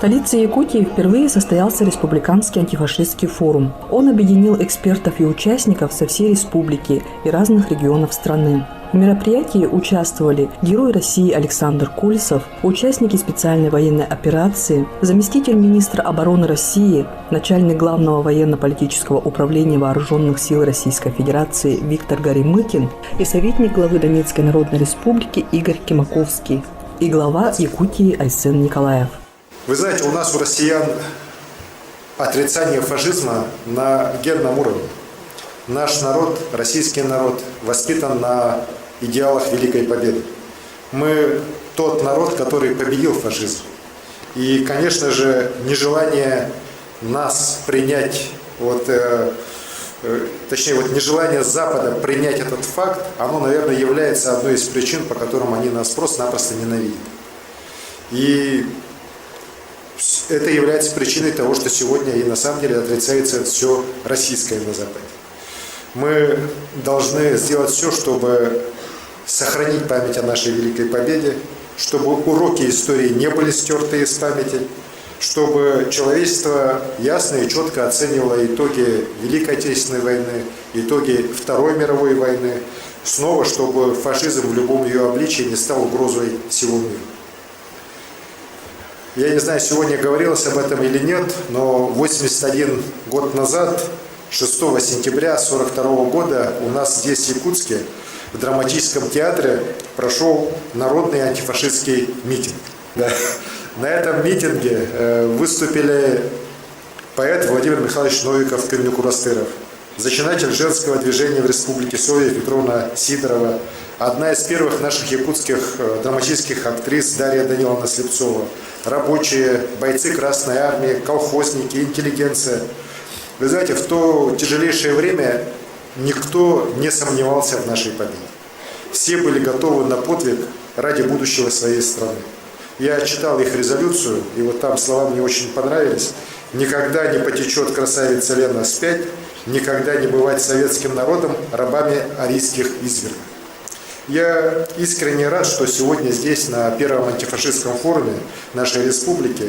столице Якутии впервые состоялся Республиканский антифашистский форум. Он объединил экспертов и участников со всей республики и разных регионов страны. В мероприятии участвовали герой России Александр Кольцов, участники специальной военной операции, заместитель министра обороны России, начальник Главного военно-политического управления Вооруженных сил Российской Федерации Виктор Горемыкин и советник главы Донецкой Народной Республики Игорь Кимаковский и глава Якутии Айсен Николаев. Вы знаете, у нас, у россиян, отрицание фашизма на генном уровне. Наш народ, российский народ, воспитан на идеалах Великой Победы. Мы тот народ, который победил фашизм. И, конечно же, нежелание нас принять, нежелание Запада принять этот факт, оно, наверное, является одной из причин, по которым они нас просто-напросто ненавидят. И это является причиной того, что сегодня и на самом деле отрицается все российское на Западе. Мы должны сделать все, чтобы сохранить память о нашей великой победе, чтобы уроки истории не были стерты из памяти, чтобы человечество ясно и четко оценивало итоги Великой Отечественной войны, итоги Второй мировой войны, снова, чтобы фашизм в любом ее обличии не стал угрозой всему миру. Я не знаю, сегодня говорилось об этом или нет, но 81 год назад, 6 сентября 1942 года, у нас здесь, в Якутске, в драматическом театре прошел народный антифашистский митинг. Да. На этом митинге выступили поэт Владимир Михайлович Новиков, Каменюк-Урастыров, зачинатель женского движения в Республике Союз Петровна Сидорова, одна из первых наших якутских драматических актрис Дарья Даниловна Слепцова, рабочие, бойцы Красной Армии, колхозники, интеллигенция. Вы знаете, в то тяжелейшее время никто не сомневался в нашей победе. Все были готовы на подвиг ради будущего своей страны. Я читал их резолюцию, и вот там слова мне очень понравились. «Никогда не потечет красавица Лена вспять, никогда не бывать советским народом рабами арийских извергов». Я искренне рад, что сегодня здесь, на первом антифашистском форуме нашей республики,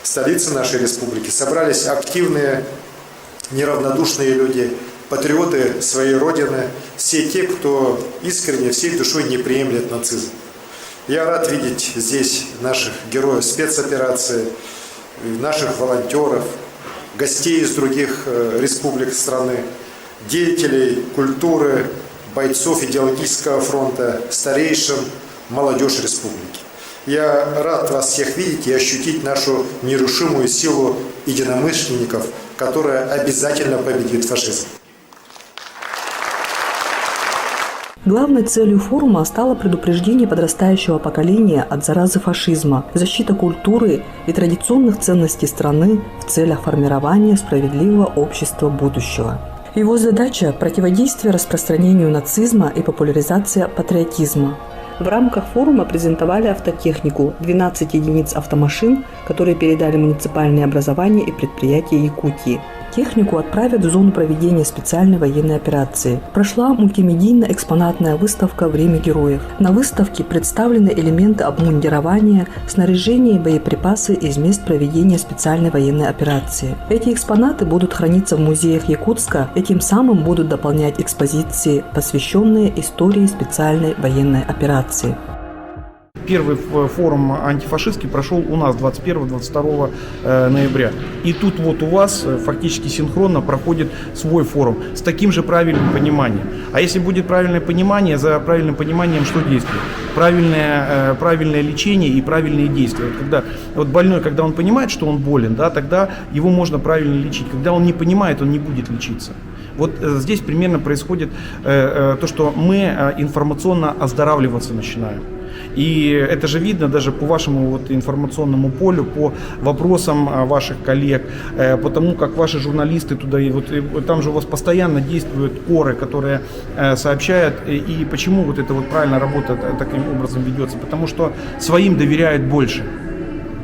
столицы нашей республики, собрались активные, неравнодушные люди, патриоты своей родины, все те, кто искренне, всей душой не приемлет нацизм. Я рад видеть здесь наших героев спецоперации, наших волонтеров, гостей из других республик страны, деятелей культуры, бойцов идеологического фронта, старейшин, молодежь республики. Я рад вас всех видеть и ощутить нашу нерушимую силу единомышленников, которая обязательно победит фашизм. Главной целью форума стало предупреждение подрастающего поколения от заразы фашизма, защита культуры и традиционных ценностей страны в целях формирования справедливого общества будущего. Его задача – противодействие распространению нацизма и популяризация патриотизма. В рамках форума презентовали автотехнику, 12 единиц автомашин, которые передали муниципальные образования и предприятия Якутии. Технику отправят в зону проведения специальной военной операции. Прошла мультимедийно-экспонатная выставка «Время героев». На выставке представлены элементы обмундирования, снаряжение и боеприпасы из мест проведения специальной военной операции. Эти экспонаты будут храниться в музеях Якутска и тем самым будут дополнять экспозиции, посвященные истории специальной военной операции. Первый форум антифашистский прошел у нас 21-22 ноября. И тут вот у вас фактически синхронно проходит свой форум с таким же правильным пониманием. А если будет правильное понимание, за правильным пониманием что действует? Правильное лечение и правильные действия. Когда больной, когда он понимает, что он болен, да, тогда его можно правильно лечить. Когда он не понимает, он не будет лечиться. Вот здесь примерно происходит то, что мы информационно оздоравливаться начинаем. И это же видно даже по вашему информационному полю, по вопросам ваших коллег, по тому, как ваши журналисты туда, и там же у вас постоянно действуют коры, которые сообщают, и почему это правильно работа таким образом ведется, потому что своим доверяют больше.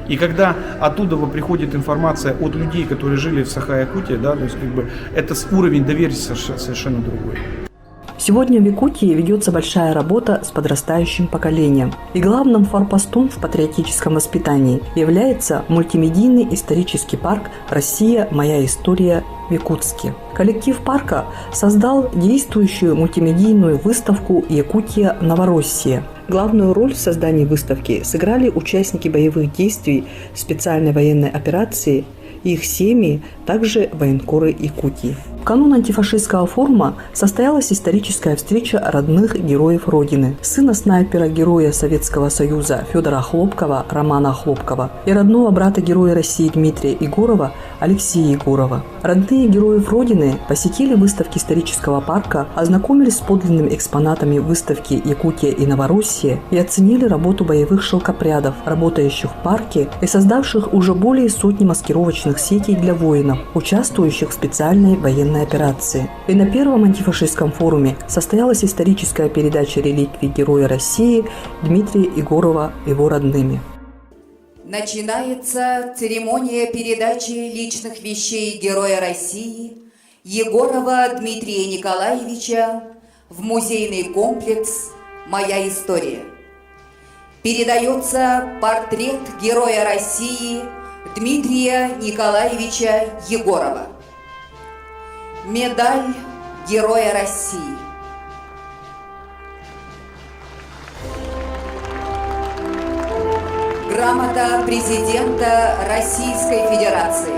И когда оттуда приходит информация от людей, которые жили в Саха-Якутии, да, то есть это уровень доверия совершенно другой. Сегодня в Якутии ведется большая работа с подрастающим поколением. И главным форпостом в патриотическом воспитании является мультимедийный исторический парк «Россия. Моя история» в Якутске. Коллектив парка создал действующую мультимедийную выставку «Якутия. Новороссия». Главную роль в создании выставки сыграли участники боевых действий специальной военной операции и их семьи, также военкоры Якутии. В канун антифашистского форума состоялась историческая встреча родных героев Родины, сына снайпера-героя Советского Союза Федора Хлопкова Романа Хлопкова и родного брата героя России Дмитрия Егорова Алексея Егорова. Родные героев Родины посетили выставки исторического парка, ознакомились с подлинными экспонатами выставки «Якутия и Новороссия» и оценили работу боевых шелкопрядов, работающих в парке и создавших уже более сотни маскировочных сетей для воинов, участвующих в специальной военной операции. И на первом антифашистском форуме состоялась историческая передача реликвий Героя России Дмитрия Егорова его родными. Начинается церемония передачи личных вещей Героя России Егорова Дмитрия Николаевича в музейный комплекс «Моя история». Передается портрет Героя России Дмитрия Николаевича Егорова. Медаль Героя России. Грамота президента Российской Федерации.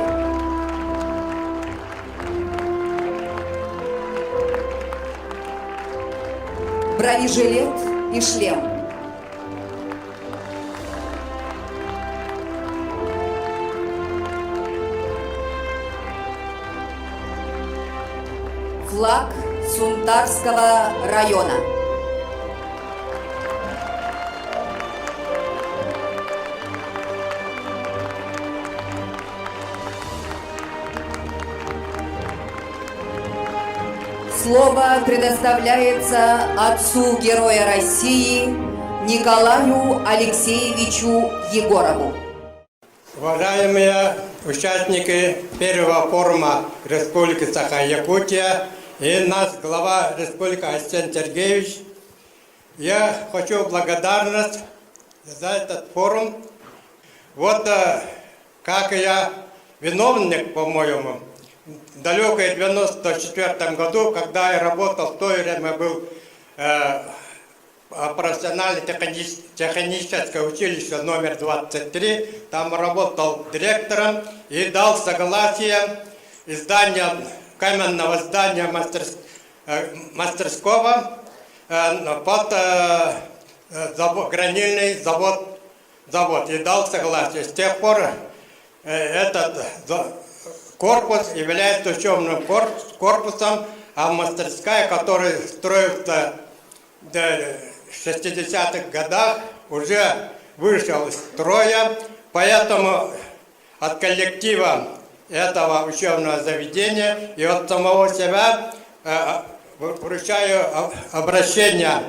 Бронежилет и шлем. Флаг Сунтарского района. Слово предоставляется отцу Героя России Николаю Алексеевичу Егорову. Уважаемые участники первого форума Республики Саха-Якутия и наш глава Республики Арсен Сергеевич, я хочу благодарность за этот форум. Вот как я виновник, по-моему, в далекой 94 году, когда я работал, в то время был профессионально-техническое училище номер 23, там работал директором и дал согласие издания каменного здания мастерского под гранильный завод и дал согласие. С тех пор этот корпус является учебным корпусом, а мастерская, которая строится в 60-х годах, уже вышел из строя, поэтому от коллектива этого учебного заведения и от самого себя вручаю обращение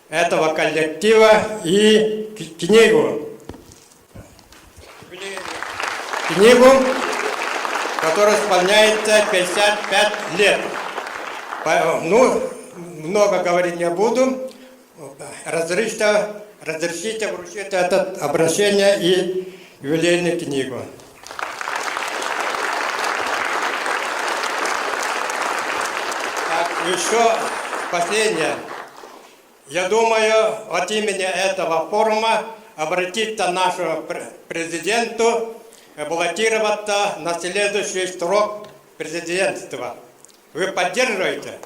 этого коллектива и книгу, которая исполняется 55 лет. Ну, много говорить не буду. Разрешите вручить это обращение и юбилейную книгу. Так, еще последнее. Я думаю, от имени этого форума обратиться к нашему президенту, баллотироваться на следующий срок президентства. Вы поддерживаете?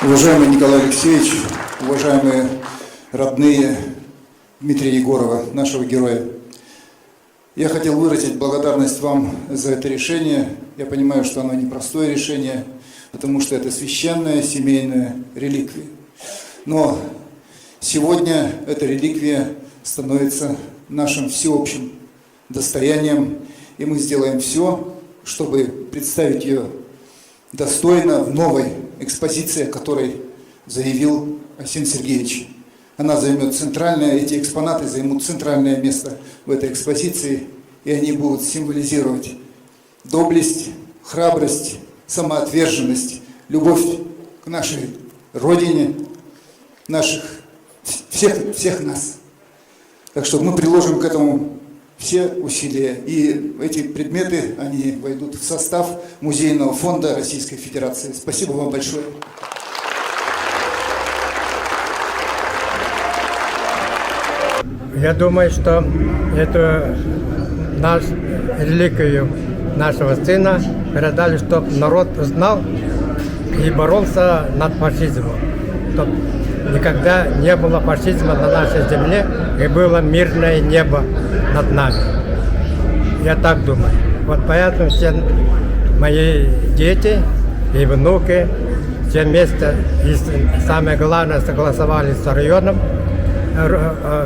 Уважаемый Николай Алексеевич, уважаемые родные Дмитрия Егорова, нашего героя, я хотел выразить благодарность вам за это решение. Я понимаю, что оно непростое решение, потому что это священная семейная реликвия. Но сегодня эта реликвия становится нашим всеобщим достоянием, и мы сделаем все, чтобы представить ее достойно в новой экспозиции, о которой заявил Арсен Сергеевич. Она займет центральное, эти экспонаты займут центральное место в этой экспозиции, и они будут символизировать доблесть, храбрость, самоотверженность, любовь к нашей Родине, всех нас. Так что мы приложим к этому все усилия. И эти предметы, они войдут в состав Музейного фонда Российской Федерации. Спасибо вам большое. Я думаю, что эту реликвию нашего сына передали, чтобы народ знал и боролся над фашизмом. Чтобы никогда не было фашизма на нашей земле и было мирное небо над нами. Я так думаю. Вот поэтому все мои дети и внуки все вместе, и самое главное, согласовали с районом,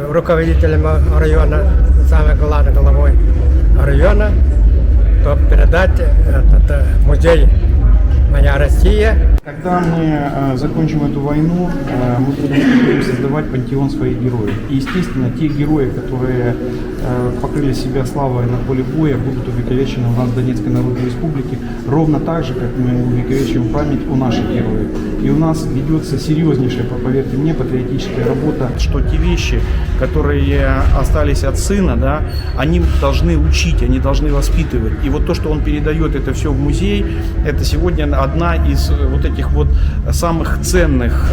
руководителем района, самой главной главой района, чтобы передать этот музей «Моя Россия». Когда мы закончим эту войну, мы будем создавать пантеон своих героев. И, естественно, те герои, которые покрыли себя славой на поле боя, будут увековечены у нас в Донецкой Народной Республике, ровно так же, как мы увековечиваем память о наших героях. И у нас ведется серьезнейшая, поверьте мне, патриотическая работа, что те вещи, которые остались от сына, да, они должны учить, они должны воспитывать. И вот то, что он передает это все в музей, это сегодня одна из вот этих вот самых ценных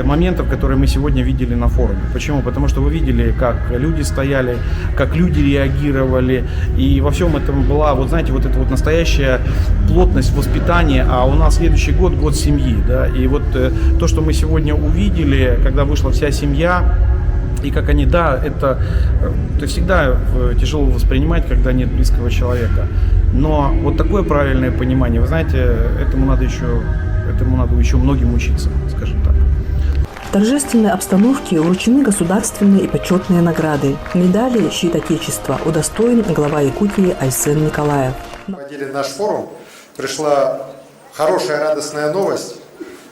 моментов, которые мы сегодня видели на форуме. Почему? Потому что вы видели, как люди стояли, как люди реагировали, и во всем этом была, вот знаете, вот эта вот настоящая плотность воспитания, а у нас следующий год — год семьи, да, и вот то, что мы сегодня увидели, когда вышла вся семья, и как они, да, это всегда тяжело воспринимать, когда нет близкого человека. Но вот такое правильное понимание, вы знаете, этому надо еще многим учиться, скажем так. В торжественной обстановке вручены государственные и почетные награды. Медали «Щит Отечества» удостоен глава Якутии Айсен Николаев. Проводили наш форум, пришла хорошая, радостная новость.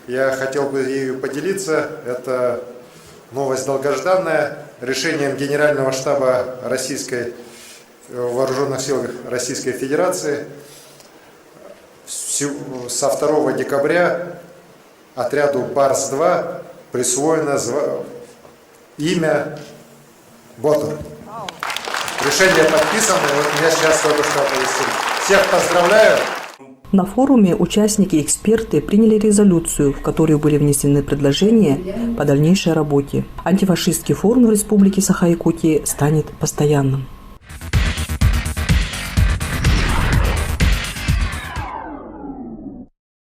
Я хотел бы ею поделиться. Это новость долгожданная. Решением Генерального штаба Вооруженных сил Российской Федерации со 2 декабря отряду БАРС-2 присвоено имя Ботор. Решение подписано, и вот меня сейчас только что оповестили. Всех поздравляю! На форуме участники и эксперты приняли резолюцию, в которую были внесены предложения по дальнейшей работе. Антифашистский форум в Республике Саха-Якутии станет постоянным.